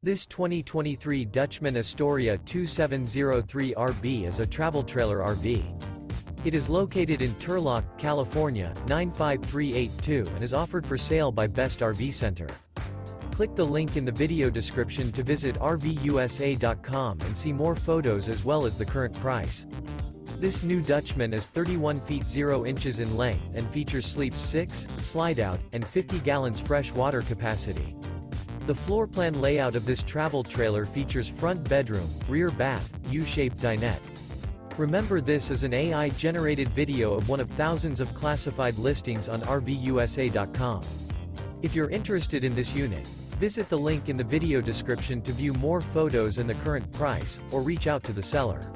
This 2023 Dutchmen Astoria 2703RB is a travel trailer RV. It is located in Turlock, California, 95382 and is offered for sale by Best RV Center. Click the link in the video description to visit RVUSA.com and see more photos as well as the current price. This new Dutchman is 31 feet 0 inches in length and features sleeps 6, slide-out, and 50 gallons fresh water capacity. The floor plan layout of this travel trailer features front bedroom, rear bath, U-shaped dinette. Remember, this is an AI-generated video of one of thousands of classified listings on RVUSA.com. If you're interested in this unit, visit the link in the video description to view more photos and the current price, or reach out to the seller.